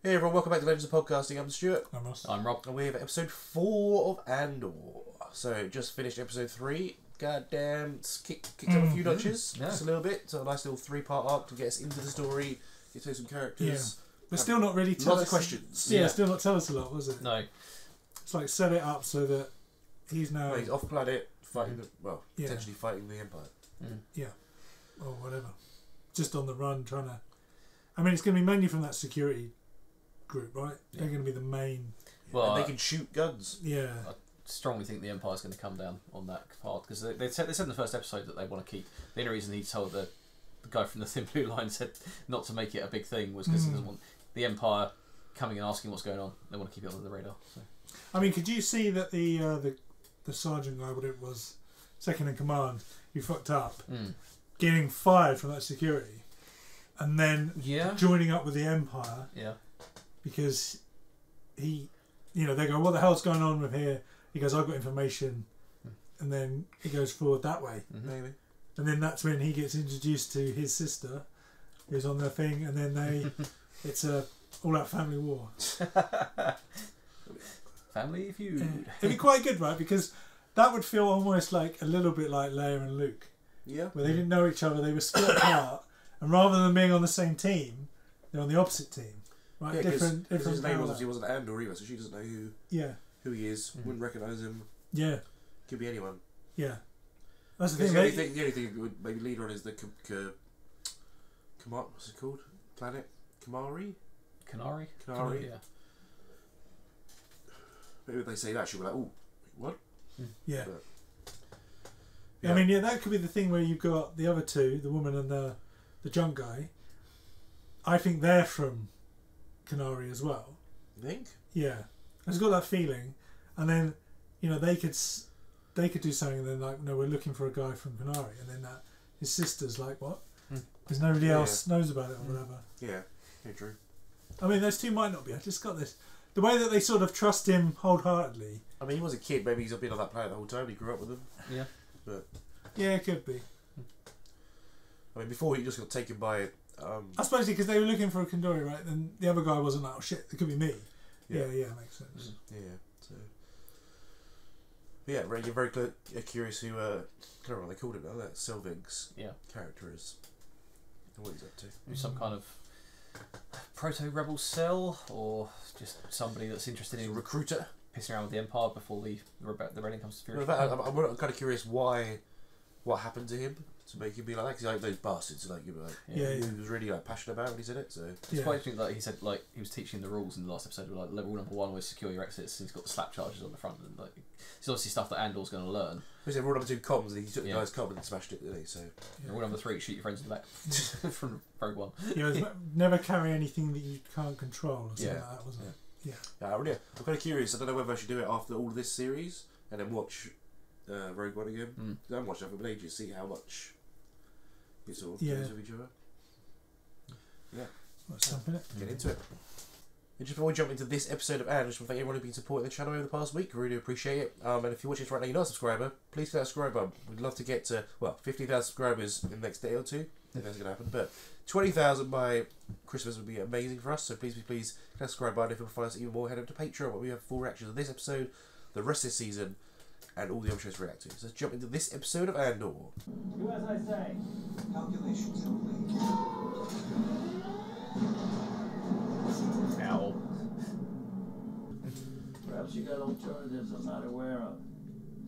Hey everyone, welcome back to Legends of Podcasting. I'm Stuart. I'm Ross. I'm Rob. And we have episode 4 of Andor. So, just finished episode 3. Goddamn, kicked up a few notches. Yeah. Just a little bit. So, a nice little 3-part arc to get us into the story, get to know some characters. Yeah. But still not really tell lots us... of questions. Yeah, still not tell us a lot, was it? No. It's like set it up so that he's now... Well, he's off planet, fighting potentially fighting the Empire. Yeah. Or whatever. Just on the run, trying to... I mean, it's going to be mainly from that security group, right? Yeah. They're going to be the main... Well, and they can shoot guns. Yeah. I strongly think the Empire's going to come down on that part, because they said in the first episode that they want to keep... The only reason he told the guy from the Thin Blue Line said not to make it a big thing was because he doesn't want the Empire coming and asking what's going on. They want to keep it under the radar. So. I mean, could you see that the sergeant guy, what it was, second in command, who fucked up, getting fired from that security, and then joining up with the Empire, because he, they go, what the hell's going on with here? He goes, I've got information, and then he goes forward that way, maybe, and then that's when he gets introduced to his sister, who's on the thing, and then it's a all-out family war. Family feud. It'd be quite good, right? Because that would feel almost like a little bit like Leia and Luke. Yeah. Where they didn't know each other, they were split apart, and rather than being on the same team, they're on the opposite team. Right? Yeah, different his name power. wasn't Andor either, so she doesn't know who he is, wouldn't recognise him. Yeah. Could be anyone. Yeah. That's the thing. The only thing that would maybe lead on is the what's it called? Planet? Kamari? Canary? Yeah. Maybe if they say that, she'll be like, oh, what? Yeah. But, I mean, that could be the thing where you've got the other two, the woman and the junk guy. I think they're from Canary as well. You think? Yeah. I've got that feeling. And then, they could do something and then like, no, we're looking for a guy from Canary. And then his sister's like, what? Because nobody else knows about it or whatever. Yeah, true. I mean, those two might not be. I just got this. The way that they sort of trust him wholeheartedly. I mean, he was a kid. Maybe he's been on that planet the whole time. He grew up with them. Yeah. But yeah, it could be. I mean, before he just got taken by... I suppose because they were looking for a Kandori, right? And the other guy wasn't like, oh shit, it could be me. Yeah, makes sense. Yeah, so... But yeah, you're very curious who... I can't remember what they called him now. That Selvig's character is. What he's up to. Some kind of proto-rebel cell, or just somebody that's interested in recruiter pissing around with the Empire before the Redding comes to fury. I'm kind of curious what happened to him to make him be like that, because like those bastards, like, he was really like passionate about when he said it. So it's quite interesting that he said like he was teaching the rules in the last episode. Like level number 1 was secure your exits, and he's got the slap charges on the front, and like it's obviously stuff that Andor's going to learn. He said rule number 2 comms, and he took the guy's comm and smashed it, didn't he? So rule number 3, shoot your friends in the back from Rogue One. Never carry anything that you can't control or something like that, wasn't it? I'm kind of curious. I don't know whether I should do it after all of this series and then watch Rogue One again. I haven't watched that for ages. See how much it sort of goes with each other. Yeah. What's something? Get into it. And just before we jump into this episode of Andor, I just want to thank everyone who's been supporting the channel over the past week. Really appreciate it. And if you're watching this right now, you're not a subscriber, please click that subscribe button. We'd love to get to 50,000 subscribers in the next day or two. I think that's going to happen. But 20,000 by Christmas would be amazing for us. So please click that subscribe button. If you want to find us even more, head over to Patreon, where we have full reactions of this episode, the rest of this season, and all the other shows to react to. So let's jump into this episode of Andor. Do as I say. Calculations complete. Ow. Perhaps you got alternatives I'm not aware of.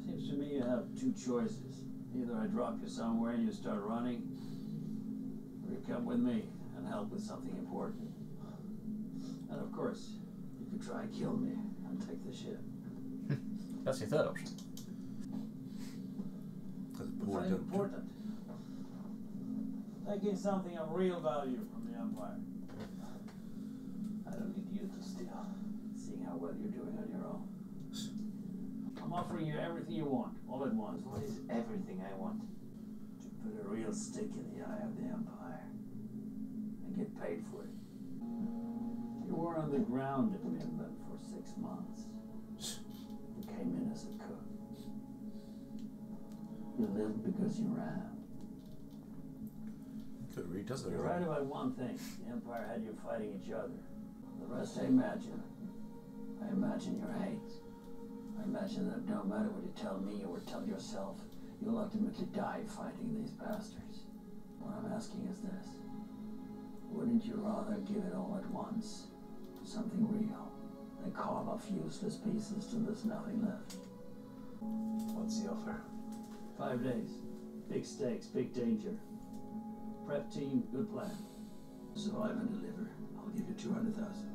Seems to me you have 2 choices. Either I drop you somewhere and you start running, or you come with me and help with something important. And of course, you could try and kill me and take the ship. That's your third option. What's important? Taking something of real value from the Empire. I don't need you to steal, seeing how well you're doing on your own. I'm offering you everything you want, all at once. What is everything I want? To put a real stick in the eye of the Empire. And get paid for it. You were on the ground at Midland for 6 months. You came in as a cook. You lived because you ran. Could read, doesn't it? You're right about one thing. The Empire had you fighting each other. The rest I imagine. I imagine your hate. I imagine that no matter what you tell me or tell yourself, you'll ultimately die fighting these bastards. What I'm asking is this. Wouldn't you rather give it all at once to something real than carve off useless pieces till there's nothing left? What's the offer? 5 days. Big stakes, big danger. Prep team, good plan. Survive and deliver. I'll give you 200,000.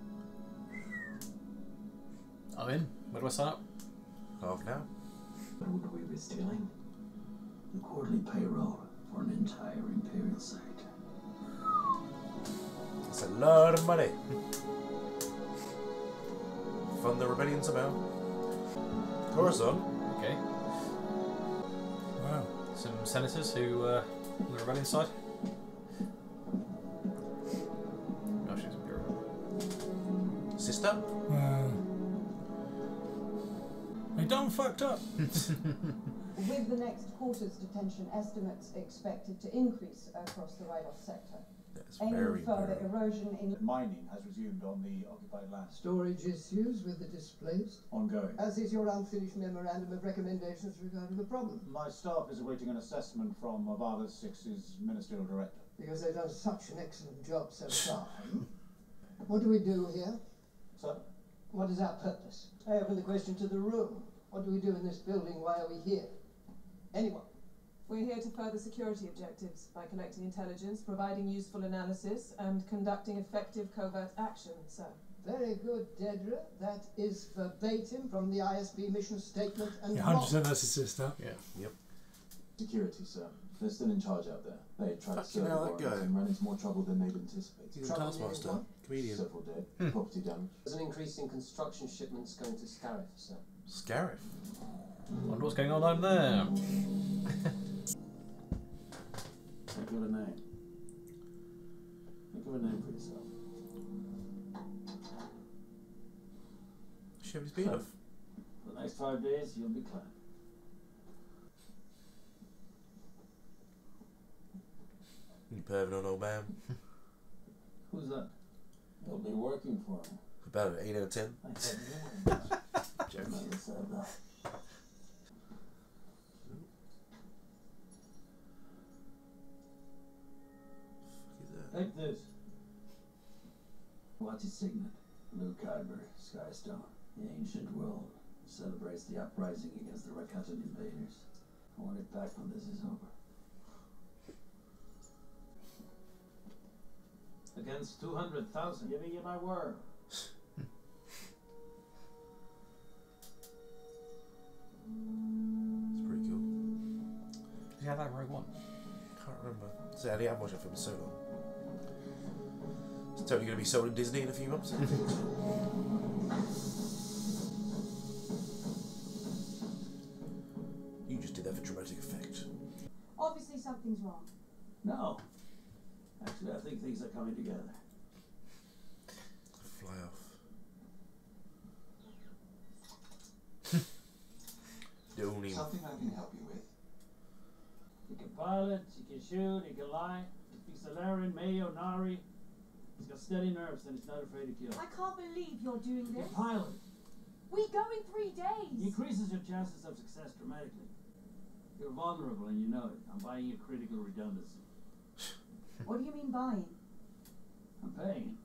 I'm in. Where do I sign up? Half now. What would we be stealing? The quarterly payroll for an entire Imperial site. That's a lot of money. Fund the rebellion somehow. Coruscant. Okay. Wow. Some senators who on the rebellion side. Oh, she's Imperial. Sister. They done fucked up. With the next quarter's detention estimates expected to increase across the Rydos sector. That's Any very, further very... erosion in Mining has resumed on the occupied land. Storage issues with the displaced, Ongoing. as is your unfinished memorandum of recommendations regarding the problem. My staff is awaiting an assessment from Avada 6's ministerial director. Because they've done such an excellent job so far. What do we do here? Sir? What is our purpose? I open the question to the room. What do we do in this building? Why are we here? Anyone? We're here to further security objectives by collecting intelligence, providing useful analysis, and conducting effective covert action, sir. Very good, Dedra. That is verbatim from the ISB mission statement and Yeah, 100% that's his sister. Yeah. Yep. Security, sir. They're still in charge out there. They tried to Fucking serve hell, that warrants guy. and ran into more trouble than they'd anticipated. He's a Trouble taskmaster. meaning Comedian. Several dead. Property damage. There's an increase in construction shipments going to Scarif, sir. Scarif. Wonder what's going on over there. Think of a name. Think of a name for yourself. Shove his beard off. For the next 5 days, you'll be Clan. You perving on old man. Who's that? You'll be working for him. About an 8 out of 10. I said you were. Never said that. Take this. What's its signet? Blue Kyber, Skystone. The ancient world celebrates the uprising against the Rakatan invaders. I want it back when this is over. Against 200,000. Giving you my word. It's pretty cool. Did you have that Rogue One? Can't remember. So I haven't watched that film in so long. It's totally going to be sold in Disney in a few months. You just did that for dramatic effect. Obviously something's wrong. No. Actually, I think things are coming together. Fly off. Don't even. Something I can help you with? He can pilot, he can shoot, he can lie. He speaks Salarian, Mayo, Nari. He's got steady nerves and he's not afraid to kill. I can't believe you're doing He's this. a pilot. We go in 3 He days. increases your chances of success dramatically. You're vulnerable and you know it. I'm buying you critical redundancy. What do you mean buying? I'm paying.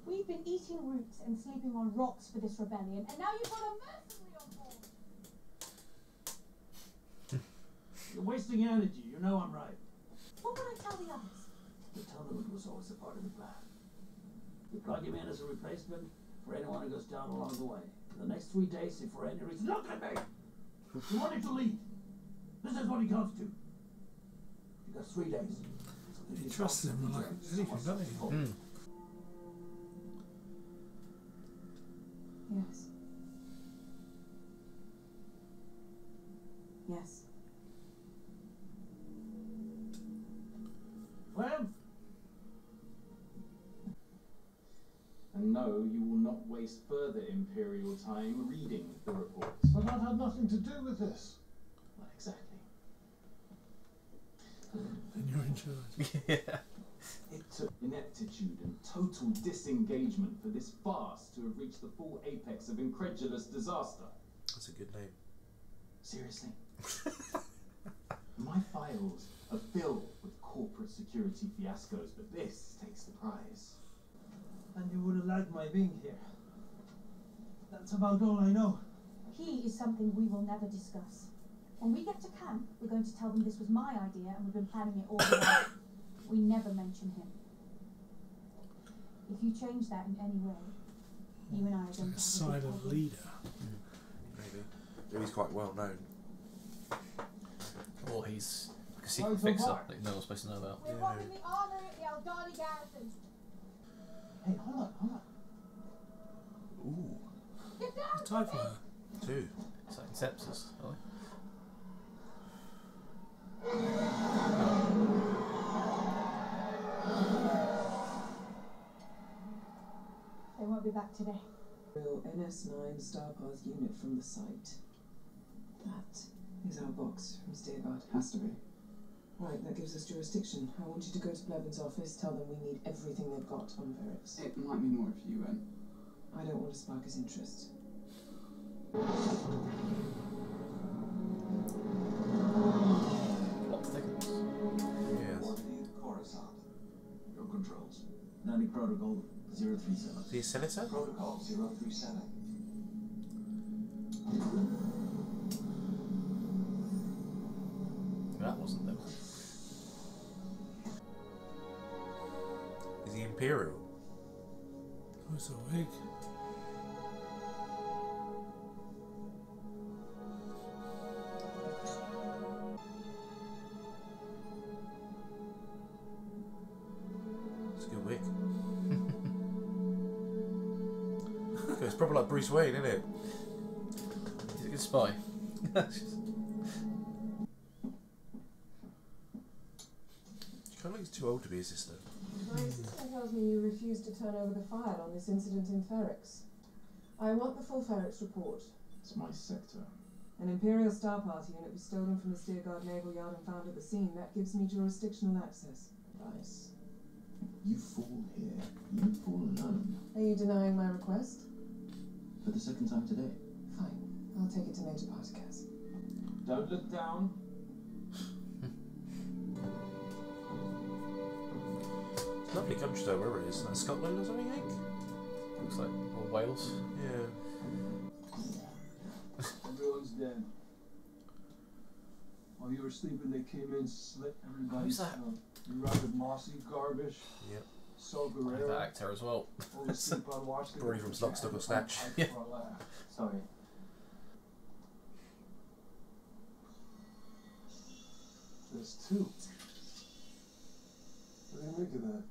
We've been eating roots and sleeping on rocks for this rebellion, and now you've got a mercenary on board. You're wasting energy. You know I'm right. What would I tell the others? But tell them it was always a part of the plan. We plug him in as a replacement for anyone who goes down along the way. For the next 3 days, if for any reason, look at me! You want him to lead. This is what he comes to. You got 3 days. So He trusts him like anything, doesn't he? Yes. Yes. Clem? And no, you will not waste further Imperial time reading the reports. But that had nothing to do with this. Well, exactly. And you're in charge. Yeah. It took ineptitude and total disengagement for this farce to have reached the full apex of incredulous disaster. That's a good name. Seriously? My files are filled with corporate security fiascos, but this takes the prize. And you would have liked my being here. That's about all I know. He is something we will never discuss. When we get to camp, we're going to tell them this was my idea and we've been planning it all along. We never mention him. If you change that in any way, you and I are going to have a silent leader. Maybe. Maybe he's quite well known. Or he's like a secret fixer that no one's supposed to know about. We're robbing the armory at the Aldhani garrison. Hey, hold on. Ooh. Get down! TIE fighter. 2. It's like sepsis. Oh. They won't be back today. Real NS9 Starpath unit from the site. That is our box from Steerguard. Has to be. Right, that gives us jurisdiction. I want you to go to Blevins' office, tell them we need everything they've got on Verix. It might mean more if you went. I don't want to spark his interest. Plot thickens. Yes. Coruscant. Your controls. Nanny Protocol 037. Is he a senator? Protocol 037. That wasn't them. Is he Imperial? Oh, it's a wig. It's a good wig. It's probably like Bruce Wayne, isn't it? He's a good spy. She kind of looks too old to be his sister. My assistant tells me you refused to turn over the file on this incident in Ferrix. I want the full Ferrix report. It's my sector. An Imperial Starpath unit was stolen from the Steerguard Naval Yard and found at the scene. That gives me jurisdictional access. Nice. You fool here. You fool alone. Are you denying my request? For the second time today. Fine. I'll take it to Major Partagas. Don't look down. It's a lovely country though, wherever it is. Like Scotland or something, I think? Looks like or Wales. Yeah. Everyone's dead. While you were sleeping, they came in, slit everybody's throat. Rather mossy garbage. Yep. So Like Guerrero. that actor as well. Only sleep on watch. Bree from Lock, Stock or Snatch. Yeah. Sorry. There's 2. What do you make of that?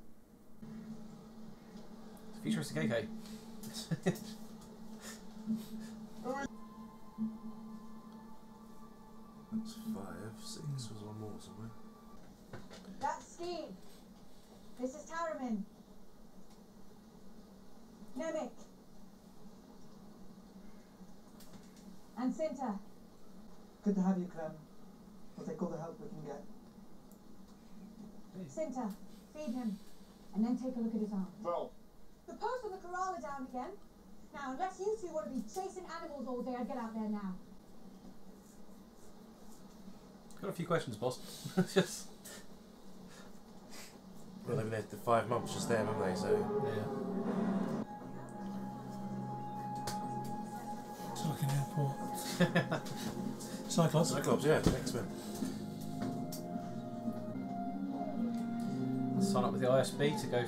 Futuristic AK. That's 5. 6 was one more somewhere. That's Steve. This is Taramin. Nemik. And Cinta. Good to have you, Clem. We'll take all the help we can get. Cinta, feed him. And then take a look at his arm. Val. The post and the corral are down again. Now, unless you two want to be chasing animals all day, I'd get out there now. Got a few questions, boss. Just Well, they've been there for 5 months just there, haven't they? So yeah. It's like an airport. Cyclops. Cyclops, yeah, X-Men. Sign up with the ISB to go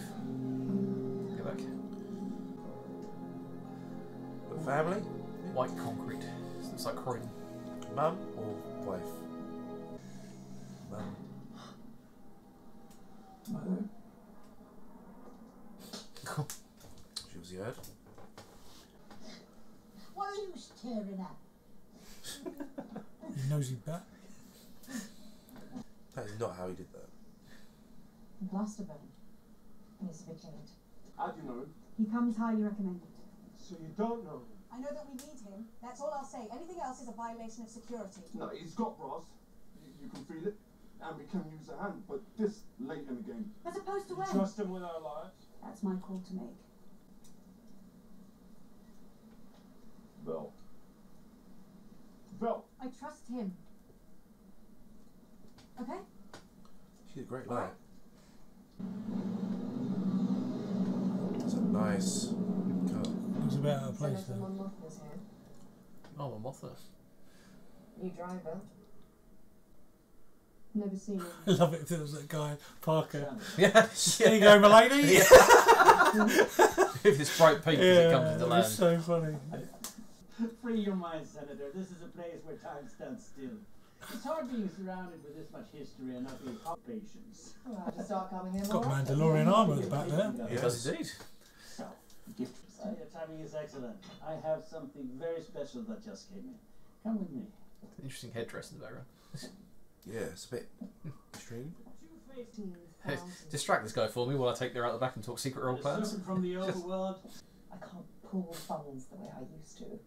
back. But family? White concrete. It's like Croydon. Mum or wife? Mum. Mother. She was heard. What are you staring at? You nosy bat. That is not how he did that. Blasterburn. He's a kid. How do you know him? He comes highly recommended. So you don't know him? I know that we need him. That's all I'll say. Anything else is a violation of security. No, he's got bras. You can feel it. and we can use a hand, but this late in the game. As opposed to when? Trust him with our lives? That's my call to make. Bill. Bill! I trust him. Okay? She's a great light. It's a nice car. It's about out of place Senator there. Mon Mothma's here. Oh, my Mothma. New driver. Never seen him. I love it if there was that guy, Parker. Yeah. There you go, my lady. If it's bright pink as it comes into land. It's so funny. Free your mind, Senator. This is a place where time stands still. It's hard being surrounded with this much history and not being patience. Well, I just start coming in. It's got all right. Mandalorian armour at the back there. It does indeed. So, gift. Your timing is excellent. I have something very special that just came in. Come with me. Interesting headdress in the background. Yeah, it's a bit extreme. 15,000. Distract this guy for me while I take her out the back and talk secret role plans. From the overworld. I can't pull funds the way I used to.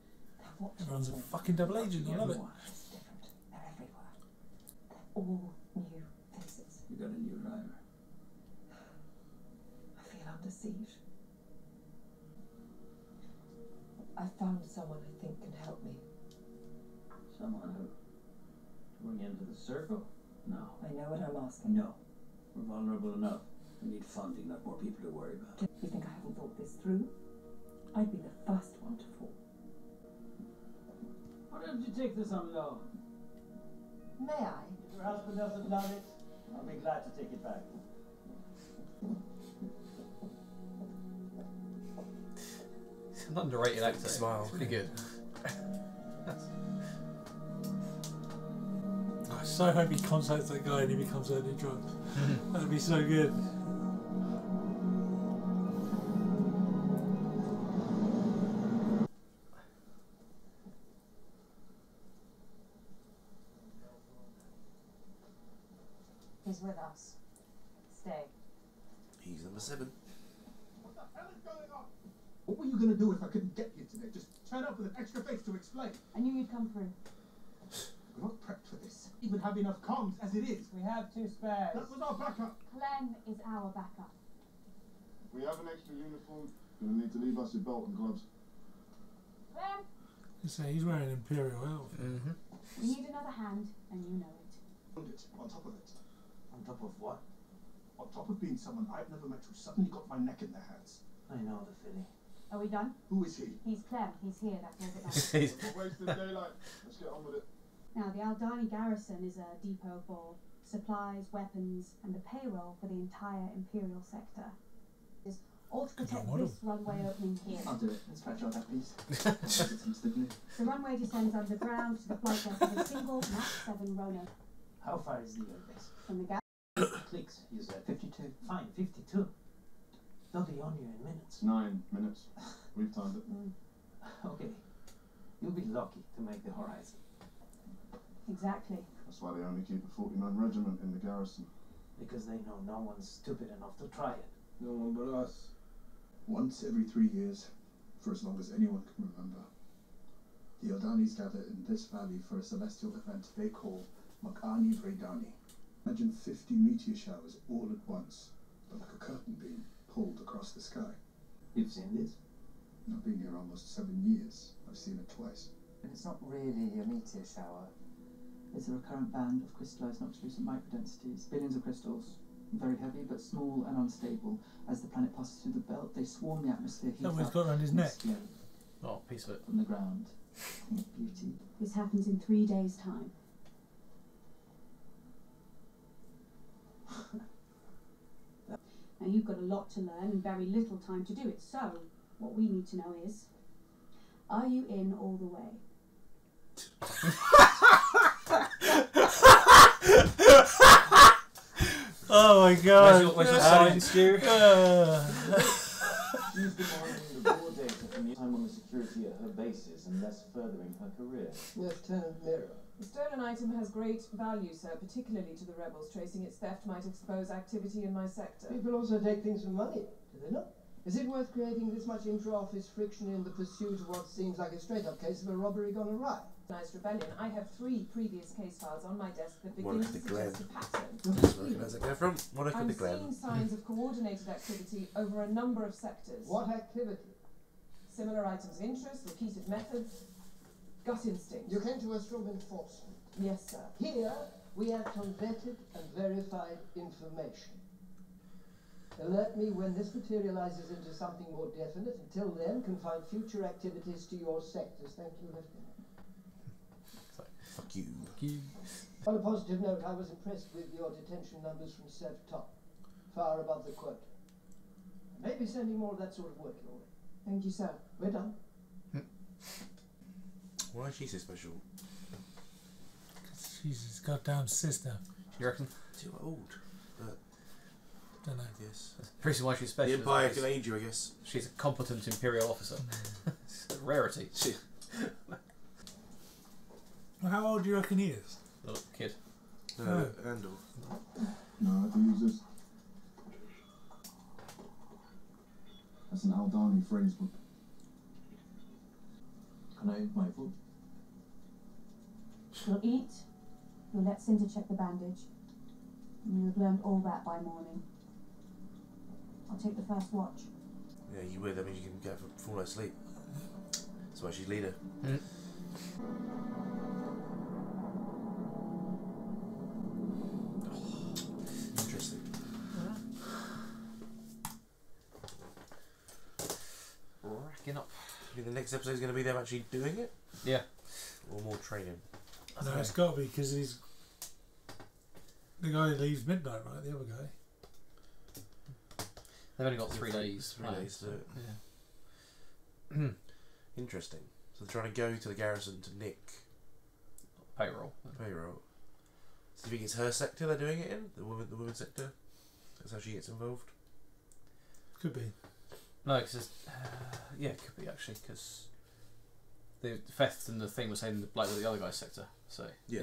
Everyone's a fucking double agent, I love it. It's different. They're everywhere. They're all new faces. You got a new driver. I feel under siege. I found someone I think can help me. Someone who? Bring into the circle? No. I know what I'm asking. No. We're vulnerable enough. We need funding, not more people to worry about. You think I haven't thought this through? I'd be the first one to fall. Why don't you take this on loan? May I? If your husband doesn't love it, I'll be glad to take it back. He's an underrated actor. Smile. Pretty good. I so hope he contacts that guy and he becomes a new drug. That'd be so good. He's with us. Stay. He's number 7. What the hell is going on? What were you going to do if I couldn't get you today? Just turn up with an extra face to explain. I knew you'd come through. We're not prepped for this. Even have enough comms as it is. We have 2 spares. That was our backup. Clem is our backup. We have an extra uniform. Gonna need to leave us your belt and gloves. Clem! You say he's wearing an Imperial outfit. We need another hand, and you know it. On top of it. On top of what? On top of being someone I've never met who suddenly got my neck in their hands. I know the feeling. Are we done? Who is he? He's Clem. He's here. That does it now. We're wasting daylight. Let's get on with it. Now, the Aldhani garrison is a depot for supplies, weapons, and the payroll for the entire Imperial sector. Is all to protect this runway opening here. I'll do it. Let's patch out that piece. The runway descends underground to the flight deck of a single Mach 7 Rono. How far is the airbase? From the gap. Clicks, you said. 52. Fine, 52. They'll be on you in minutes. 9 minutes. We've timed it. Okay. You'll be lucky to make the horizon. Exactly. That's why they only keep a 40-man regiment in the garrison. Because they know no one's stupid enough to try it. No one but us. Once every 3 years, for as long as anyone can remember, the Aldhanis gather in this valley for a celestial event they call Makani Vredani. Imagine 50 meteor showers all at once, but like a curtain being pulled across the sky. You've seen this? I've been here almost 7 years. I've seen it twice. And it's not really a meteor shower. It's a recurrent band of crystallized non-translucent microdensities, billions of crystals, very heavy but small and unstable. As the planet passes through the belt, they swarm the atmosphere, heat That one's up, got around his and neck. explode Oh, piece of it. from the ground. Beauty. This happens in 3 days' time. Now, you've got a lot to learn and very little time to do it, so what we need to know is, are you in all the way? Oh my god. Where's your sign, Stu? She's demanding the raw data from the time on the security at her bases and thus furthering her career. Lieutenant Mira. The stolen item has great value, sir, particularly to the rebels. Tracing its theft might expose activity in my sector. People also take things for money, do they not? Is it worth creating this much intra-office friction in the pursuit of what seems like a straight-up case of a robbery gone awry? Organised rebellion. I have 3 previous case files on my desk that begin Monica to the Glen. suggest a pattern. Where's that guy from? Monica I'm the Glen. seeing signs of coordinated activity over a number of sectors. What activity? Similar items of interest, repeated methods, gut instinct. You came to us from enforcement. Yes, sir. Here, we act on vetted and verified information. Alert me when this materializes into something more definite. Until then, confine future activities to your sectors. Thank you, Lieutenant. Fuck you. On a positive note, I was impressed with your detention numbers from Sev Top. Far above the quota. Maybe sending more of that sort of work your way. Thank you, sir. We're done. Why is she so special? She's his goddamn sister. You reckon? Too old. But Don't know. yes. The reason why she's special. The Empire is can age you, I guess. she's a competent Imperial officer. It's a rarity. Well, how old do you reckon he is? Little kid. No, Andor. No, I can use this. That's an Aldhani phrase book. Can I eat my food? You'll eat, you'll let Cinder check the bandage, and you'll have learned all that by morning. I'll take the first watch. Yeah, you will. That means you can get a full night's sleep. That's why she's leader. Interesting. Racking up. I mean, the next episode is going to be them actually doing it? Yeah. Or more training? No, it's got to be because he's the guy who leaves midnight, right? The other guy. They've only got 3 days. 3 days to do it. Yeah. Interesting. So they're trying to go to the garrison to nick Payroll. payroll. So do you think it's her sector they're doing it in? The women's sector? That's how she gets involved? Could be. No, because yeah, it could be actually because the theft and the thing was saying like with the other guy's sector. So Yeah.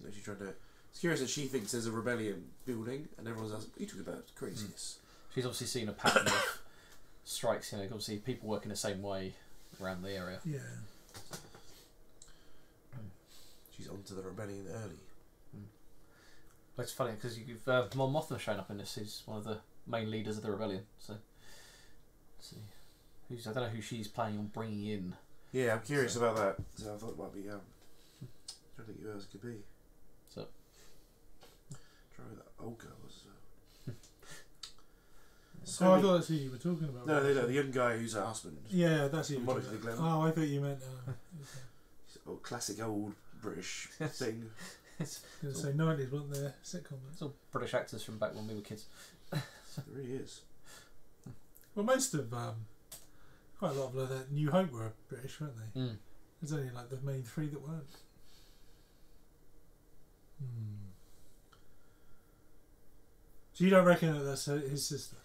So she's trying to. It's curious that she thinks there's a rebellion building, and everyone's asking, "What are you talking about? Craziness." She's obviously seen a pattern of strikes. You know, obviously people working the same way around the area. Yeah. She's onto the rebellion early. But it's funny because you've Mon Mothma showing up in this. He's one of the main leaders of the rebellion. So, let's see, I don't know who she's planning on bringing in. Yeah, I'm curious about that. So I thought it might be. I don't think who else it could be. So, try who that old girl was. So I thought that's who you were talking about. No, the young guy who's her husband. Yeah, that's who you were Monica talking the about. Glen. Oh, I thought you meant. Classic old British thing. I was going to say 90s, wasn't there? Sitcom. It's all British actors from back when we were kids. It really is. Well, most of quite a lot of the New Hope were British, weren't they? Mm. There's only like the main 3 that weren't. So you don't reckon that that's his sister?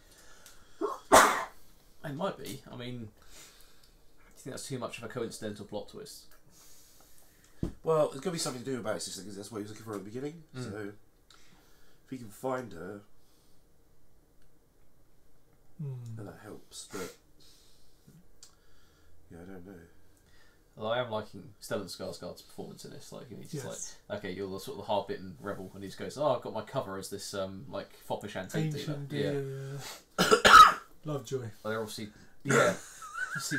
It might be. I mean, do you think that's too much of a coincidental plot twist? Well, there's got to be something to do about his sister because that's what he was looking for at the beginning. So, if he can find her, then that helps. But yeah, I don't know. Although I am liking Stellan Skarsgård's performance in this. Like, he's just like, okay, you're the sort of the hard-bitten rebel, and he just goes, "Oh, I've got my cover as this like foppish antique Ancient dealer." Yeah. Lovejoy. Well, they're obviously obviously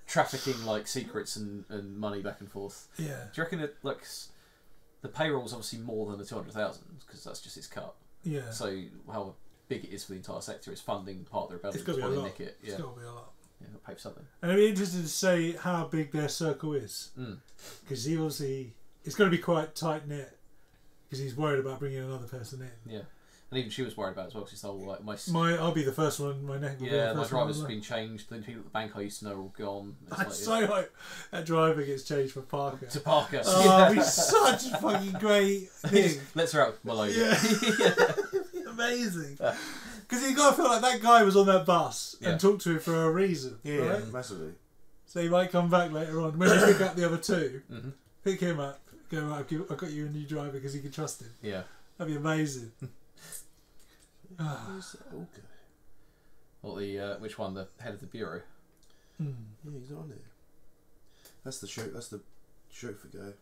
trafficking like secrets and money back and forth. Yeah. Do you reckon that like the payroll's obviously more than the 200,000 because that's just his cut? Yeah. So how big it is for the entire sector is funding part of the rebellion. It's got to be a probably lot. nick it. Yeah. It's got to be a lot. Yeah, got to pay for something. And I'd be interested to say how big their circle is, because he obviously it's going to be quite tight knit, because he's worried about bringing another person in. Yeah, and even she was worried about it as well. Because she's like, I'll be the first one. My neck. Will be the my first driver's one, been changed. The people at the bank I used to know are all gone. It's I'd so hope that driver gets changed for Parker. To Parker. Oh, it'd be such a fucking great thing. Let's her out with Maloney. Yeah. Amazing. Because you got to feel like that guy was on that bus and talked to him for a reason. Yeah, right? massively. So he might come back later on. When you pick up the other 2, pick him up. Go, right, I've got you a new driver because you can trust him. Yeah. That'd be amazing. Who's that old guy? Or the which one? The head of the bureau. Yeah, he's not on there. That's the show. That's the chauffeur guy.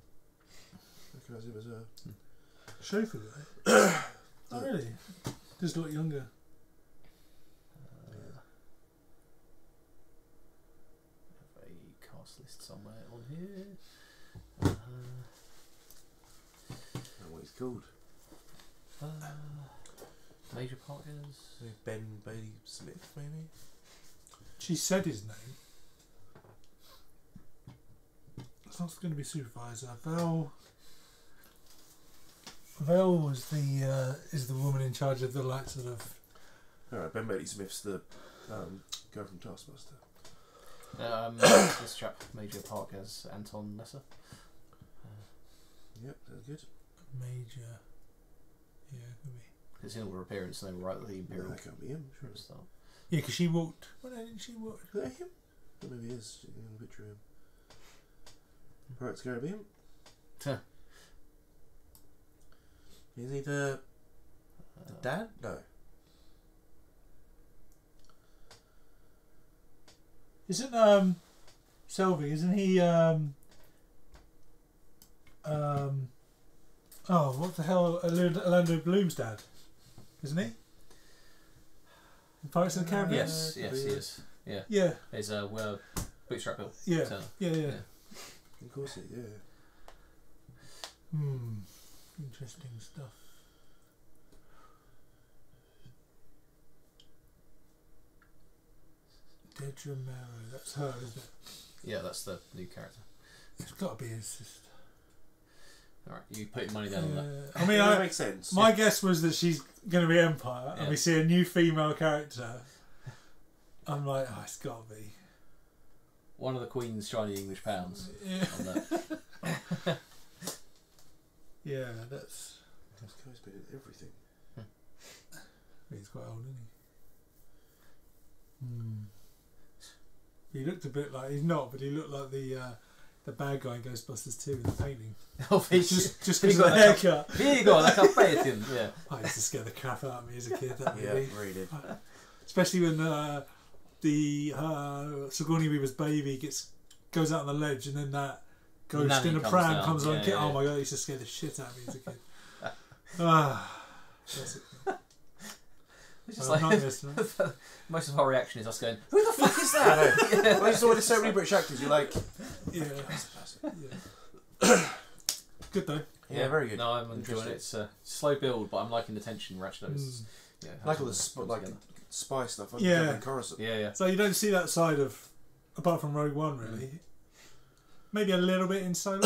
Recognise him as well. Chauffeur guy. Oh really? Just look younger. Have a cast list somewhere on here. What he's called? Major Parkers. Ben Bailey Smith, maybe. She said his name. It's not going to be supervisor. Val was the is the woman in charge of the like sort of. All right, Ben Bailey Smith's the guy from Taskmaster. This chap, Major Parkers, Anton Lesser. Yep, that's good. Major. Yeah, could be. It's in all her appearance, and they were right at the Imperial. That can't be him. Sure. Start. Yeah, because she walked. Well, didn't she walk? Is that him? Oh, maybe it is. In the picture of him. Pirates of the Caribbean. Is he the dad? No. Isn't Selvig? Isn't he oh, what the hell? Orlando Bloom's dad, isn't he? In Pirates of the Caribbean. Yes, he is. Yeah. Yeah. There's Bootstrap Bill. Yeah. Turner. Yeah. Of course, yeah. Interesting stuff. Dedra Mero, that's her, isn't it? Yeah, that's the new character. It's got to be his sister. Alright, you put your money down on that. I mean, that makes sense. My guess was that she's going to be Empire, and we see a new female character. I'm like, oh, it's got to be one of the Queen's shiny English pounds. Yeah. On that. Yeah, that's. This guy's been in everything. He's quite old, isn't he? He looked a bit like, he's not, but he looked like the bad guy in Ghostbusters 2 in the painting. Oh, just because of the haircut. Here you go, like I pay it him. Yeah. I used to scare the crap out of me as a kid. That Yeah, movie. really did. Especially when the Sigourney Weaver's baby goes out on the ledge, and then that ghost in a pram comes on. Oh my god! It used to scare the shit out of me as a kid. It's just like most of our reaction is us going, "Who the fuck is that?" I know. When you saw so many British actors, you're like, yeah. Good though. Yeah, very good. No, I'm enjoying it. It's a slow build, but I'm liking the tension. We're actually like all the spy stuff. Like Yeah. Yeah. So you don't see that side of, apart from Rogue One, really. Maybe a little bit in Solo,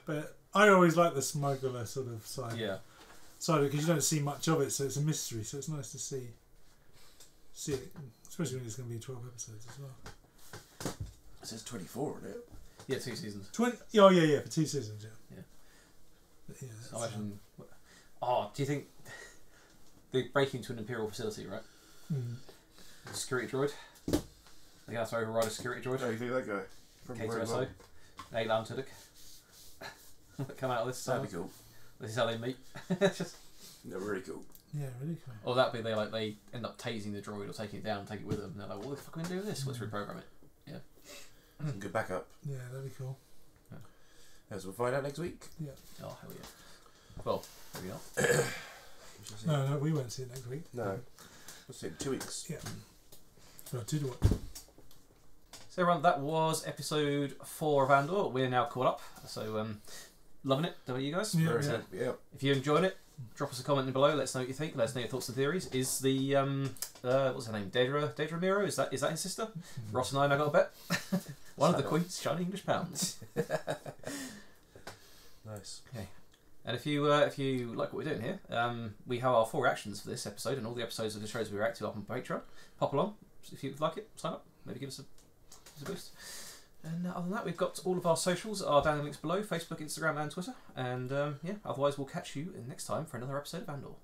but I always like the smuggler sort of side. Yeah. Side because you don't see much of it, so it's a mystery. So it's nice to see it, especially when it's going to be 12 episodes as well. It says 24 on it. Yeah, 2 seasons. 20. Oh yeah, for 2 seasons. Yeah. But yeah. I imagine. Do you think they break into an Imperial facility, right? Security droid. They're gonna have to override a security droid. Oh, you think that guy? K2SO. Alan Tudyk. Come out of this. That'd be cool. This is how they meet. Just really cool. Yeah, really cool. Or that'd be they end up tasing the droid or taking it down and take it with them. And they're like, what the fuck are we gonna do with this? Let's reprogram it. Yeah. Some good backup. Yeah, that'd be cool. As we'll find out next week. Yeah. Oh hell yeah. Well, maybe not. No, we won't see it next week. No. We'll see it in 2 weeks. Yeah. Well, 2 to 1. So everyone, that was episode 4 of Andor. We're now caught up. So loving it. Don't you guys? Yeah. If you enjoyed it, drop us a comment below. Let us know what you think. Let us know your thoughts and theories. Is the what's her name? Dedra Mero? Is that his sister? Ross and I got a bet. One of the Queen's shiny English pounds. Nice. Okay. And if you like what we're doing here, we have our 4 reactions for this episode and all the episodes of the shows we react to up on Patreon. Pop along if you like it. Sign up. Maybe give us a boost. And other than that, we've got all of our socials are down in the links below: Facebook, Instagram, and Twitter. And otherwise we'll catch you next time for another episode of Andor.